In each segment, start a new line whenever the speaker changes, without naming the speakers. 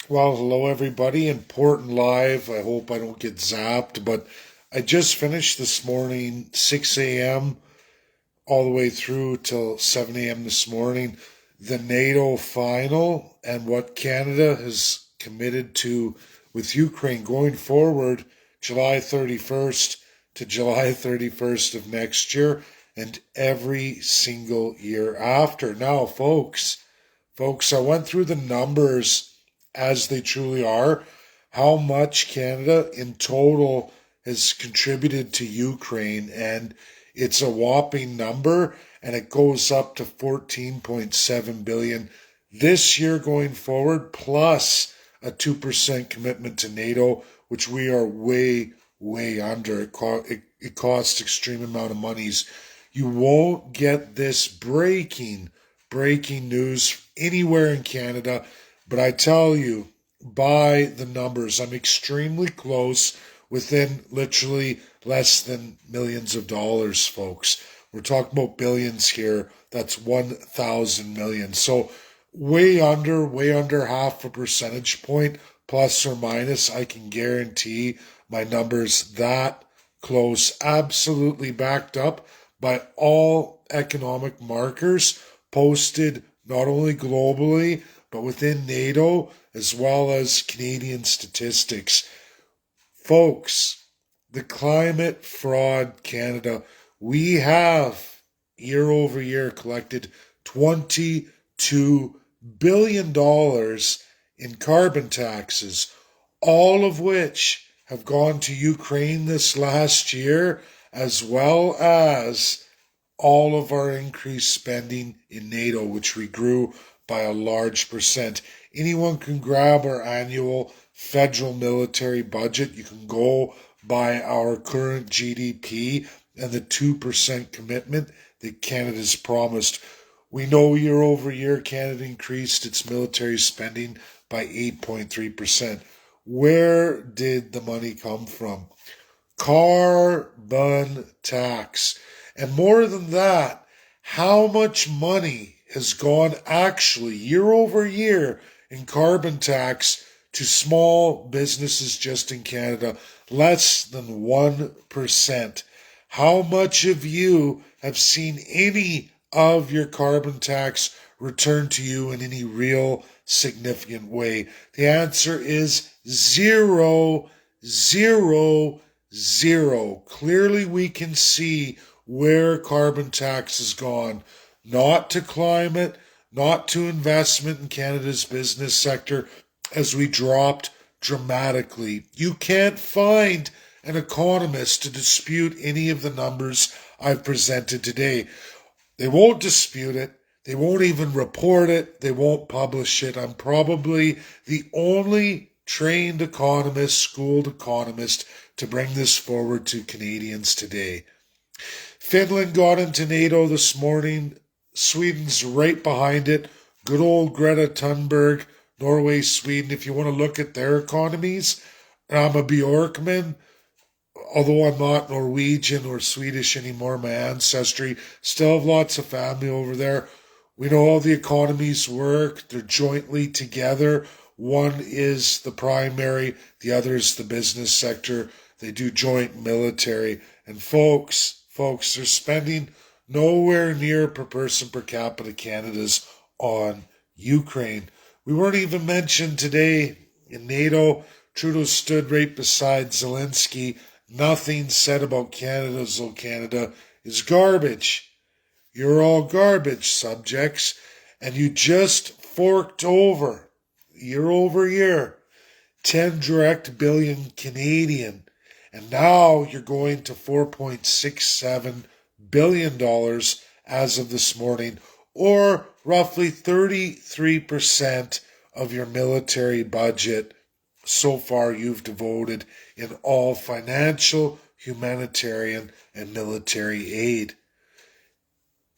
Well, hello everybody. Important live. I hope I don't get zapped, but I just finished this morning, 6 a.m. all the way through till 7 a.m. this morning, the NATO final and what Canada has committed to with Ukraine going forward, July 31st to July 31st of next year and every single year after. Now, folks, I went through the numbers as they truly are, how much Canada in total has contributed to Ukraine, and it's a whopping number, and it goes up to 14.7 billion this year going forward, plus a 2% commitment to NATO, which we are way under. It costs extreme amount of monies. You won't get this breaking news anywhere in Canada. But I tell you, by the numbers, I'm extremely close, within literally less than millions of dollars, folks. We're talking about billions here. That's 1,000 million. So way under half a percentage point, plus or minus. I can guarantee my numbers that close, absolutely backed up by all economic markers posted not only globally but within NATO as well as Canadian statistics. Folks, the climate fraud Canada, we have year over year collected $22 billion in carbon taxes, all of which have gone to Ukraine this last year, as well as all of our increased spending in NATO, which we grew by a large percent. Anyone can grab our annual federal military budget. You can go by our current GDP and the 2% commitment that Canada's promised. We know year over year Canada increased its military spending by 8.3%. Where did the money come from? Carbon tax. And more than that, how much money has gone actually year over year in carbon tax to small businesses just in Canada? Less than 1%. How much of you have seen any of your carbon tax returned to you in any real significant way? The answer is zero, zero, zero. Clearly, we can see where carbon tax has gone. Not to climate, not to investment in Canada's business sector, as we dropped dramatically. You can't find an economist to dispute any of the numbers I've presented today. They won't dispute it. They won't even report it. They won't publish it. I'm probably the only trained economist, schooled economist to bring this forward to Canadians today. Finland got into NATO this morning. Sweden's right behind it. Good old Greta Thunberg, Norway, Sweden. If you want to look at their economies, I'm a Bjorkman, although I'm not Norwegian or Swedish anymore, my ancestry, still have lots of family over there. We know how the economies work. They're jointly together. One is the primary, the other is the business sector. They do joint military. And folks, they're spending nowhere near per person per capita Canada's on Ukraine. We weren't even mentioned today in NATO. Trudeau stood right beside Zelensky. Nothing said about Canada, so Canada is garbage. You're all garbage subjects, and you just forked over year, 10 direct billion Canadian, and now you're going to $4.67 billion as of this morning, or roughly 33% of your military budget so far you've devoted in all financial, humanitarian, and military aid.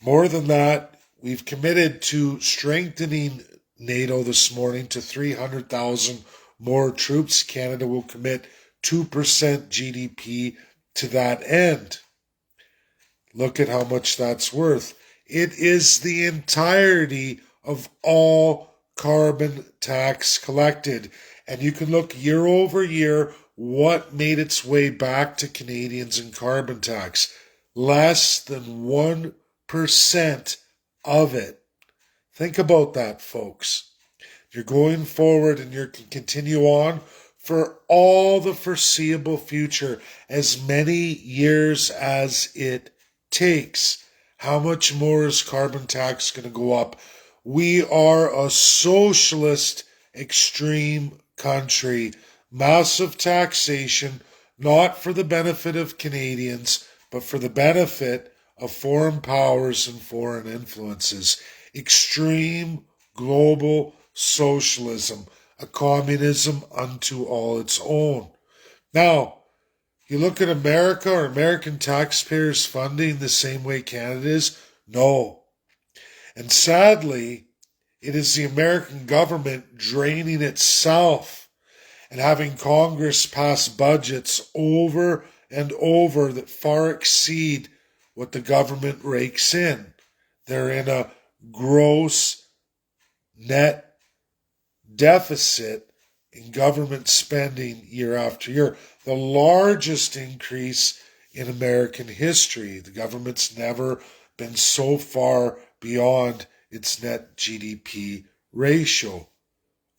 More than that, we've committed to strengthening NATO this morning to 300,000 more troops. Canada will commit 2% GDP to that end. Look at how much that's worth. It is the entirety of all carbon tax collected. And you can look year over year what made its way back to Canadians in carbon tax. Less than 1% of it. Think about that, folks. You're going forward and you can continue on for all the foreseeable future, as many years as it takes. How much more is carbon tax going to go up? We are a socialist extreme country. Massive taxation, not for the benefit of Canadians, but for the benefit of foreign powers and foreign influences. Extreme global socialism, a communism unto all its own. Now, you look at America, or American taxpayers funding the same way Canada is? No. And sadly, it is the American government draining itself and having Congress pass budgets over and over that far exceed what the government rakes in. They're in a gross net deficit in government spending year after year, the largest increase in American history. The government's never been so far beyond its net GDP ratio.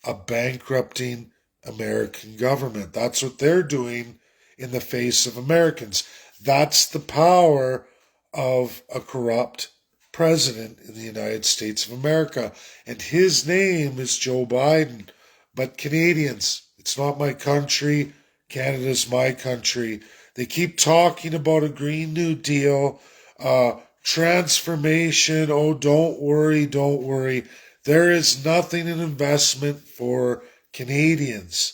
A bankrupting American government. That's what they're doing in the face of Americans. That's the power of a corrupt president in the United States of America. And his name is Joe Biden. But Canadians, it's not my country. Canada's my country. They keep talking about a Green New Deal, transformation. Oh, don't worry, don't worry. There is nothing in investment for Canadians.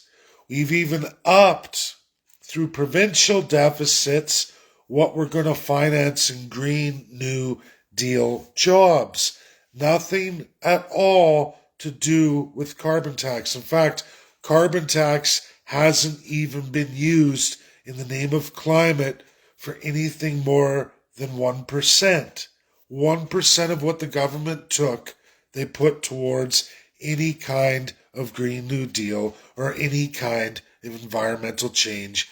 We've even upped through provincial deficits what we're going to finance in Green New Deal jobs. Nothing at all to do with carbon tax. In fact, carbon tax hasn't even been used in the name of climate for anything more than 1%. 1% of what the government took, they put towards any kind of Green New Deal or any kind of environmental change.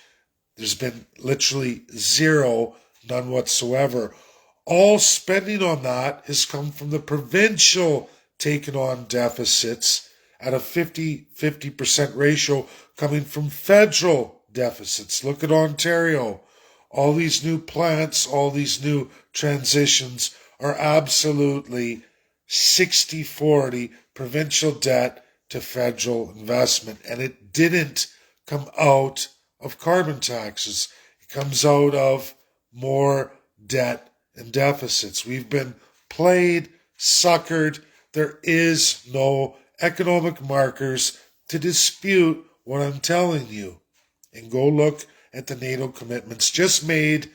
There's been literally zero, none whatsoever. All spending on that has come from the provincial taking on deficits at a 50% ratio coming from federal deficits. Look at Ontario. All these new plants, all these new transitions are absolutely 60-40 provincial debt to federal investment. And it didn't come out of carbon taxes. It comes out of more debt and deficits. We've been played, suckered. There is no economic markers to dispute what I'm telling you. And go look at the NATO commitments just made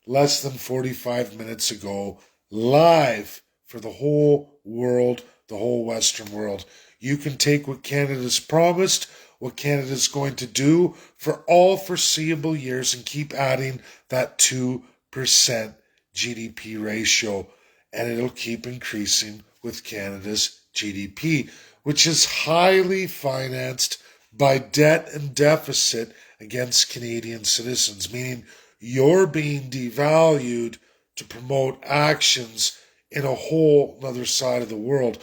less than 45 minutes ago, live for the whole world, the whole Western world. You can take what Canada's promised, what Canada's going to do for all foreseeable years, and keep adding that 2% GDP ratio, and it'll keep increasing with Canada's GDP, which is highly financed by debt and deficit against Canadian citizens, meaning you're being devalued to promote actions in a whole other side of the world.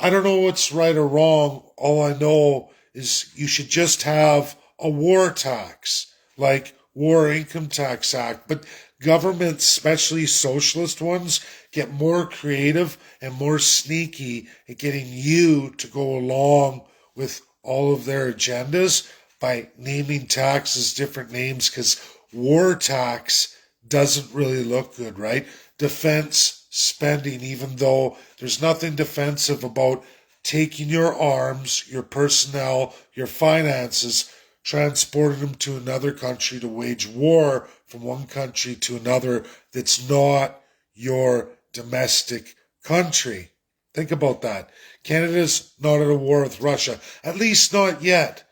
I don't know what's right or wrong. All I know is you should just have a war tax, like War Income Tax Act, but governments, especially socialist ones, get more creative and more sneaky at getting you to go along with all of their agendas by naming taxes different names, because war tax doesn't really look good, right? Defense spending, even though there's nothing defensive about taking your arms, your personnel, your finances, transporting them to another country to wage war from one country to another that's not your domestic country. Think about that. Canada's not at a war with Russia, at least not yet.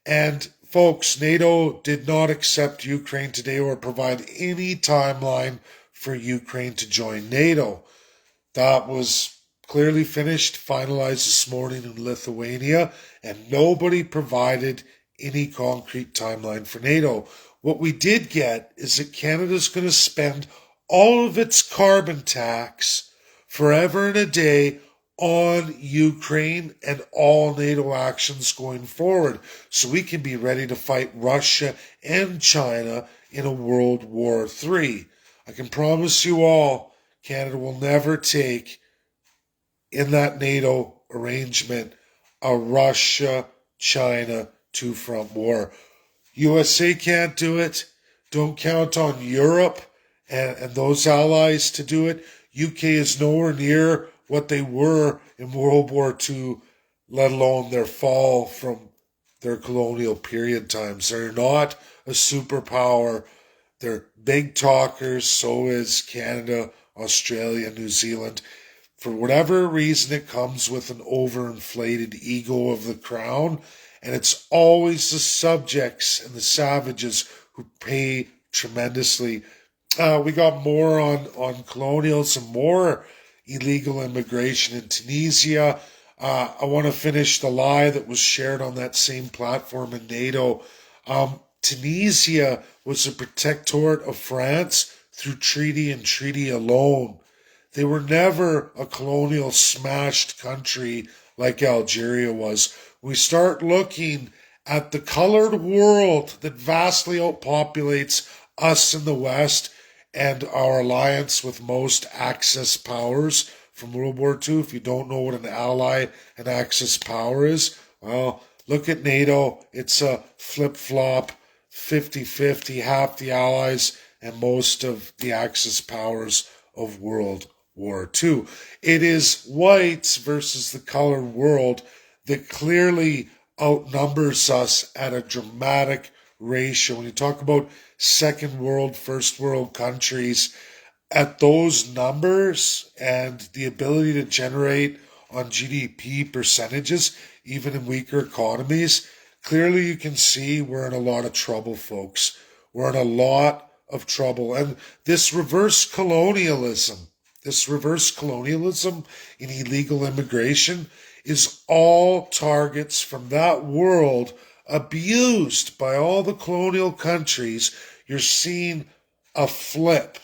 And folks, NATO did not accept Ukraine today or provide any timeline for Ukraine to join NATO. That was clearly finished, finalized this morning in Lithuania, and nobody provided any concrete timeline for NATO. What we did get is that Canada's going to spend all of its carbon tax forever and a day on Ukraine and all NATO actions going forward so we can be ready to fight Russia and China in a World War III. I can promise you all, Canada will never take in that NATO arrangement a Russia China two front war. USA can't do it. Don't count on Europe and those allies to do it. UK is nowhere near what they were in World War II, let alone their fall from their colonial period times. They're not a superpower. They're big talkers. So is Canada, Australia, New Zealand. For whatever reason, it comes with an overinflated ego of the crown, and it's always the subjects and the savages who pay tremendously. We got more on colonialism, more illegal immigration in Tunisia. I want to finish the lie that was shared on that same platform in NATO. Tunisia was a protectorate of France through treaty and treaty alone. They were never a colonial smashed country like Algeria was. We start looking at the colored world that vastly outpopulates us in the West and our alliance with most Axis powers from World War II. If you don't know what an ally and Axis power is, well, look at NATO. It's a flip-flop, 50-50, half the allies and most of the Axis powers of World War II. It is whites versus the colored world that clearly outnumbers us at a dramatic ratio. When you talk about second world, first world countries, at those numbers and the ability to generate on GDP percentages, even in weaker economies, clearly you can see we're in a lot of trouble, folks. We're in a lot of trouble. And this reverse colonialism in illegal immigration is all targets from that world abused by all the colonial countries. You're seeing a flip.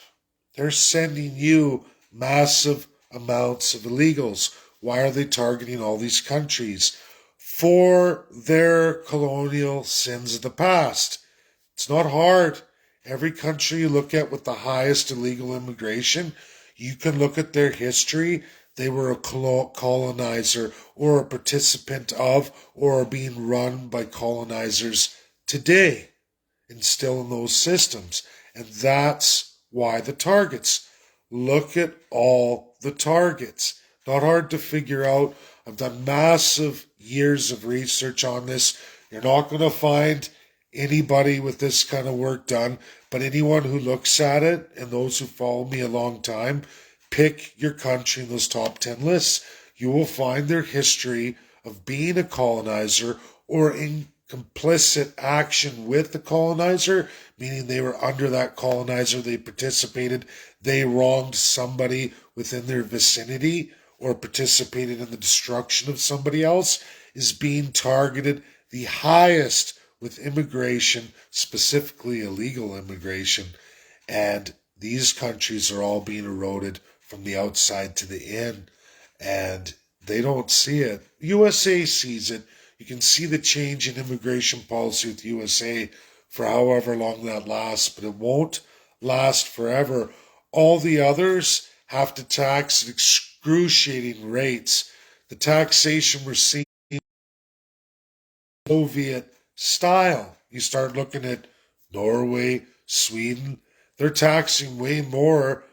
They're sending you massive amounts of illegals. Why are they targeting all these countries? For their colonial sins of the past. It's not hard. Every country you look at with the highest illegal immigration, you can look at their history. They were a colonizer or a participant of or are being run by colonizers today and still in those systems. And that's why the targets. Look at all the targets. Not hard to figure out. I've done massive years of research on this. You're not going to find anybody with this kind of work done, but anyone who looks at it and those who follow me a long time, pick your country in those top 10 lists. You will find their history of being a colonizer or in complicit action with the colonizer, meaning they were under that colonizer, they participated, they wronged somebody within their vicinity or participated in the destruction of somebody else, is being targeted the highest with immigration, specifically illegal immigration. And these countries are all being eroded from the outside to the in. And they don't see it. USA sees it. You can see the change in immigration policy with USA for however long that lasts, but it won't last forever. All the others have to tax at excruciating rates. The taxation we're seeing Soviet style. You start looking at Norway, Sweden, they're taxing way more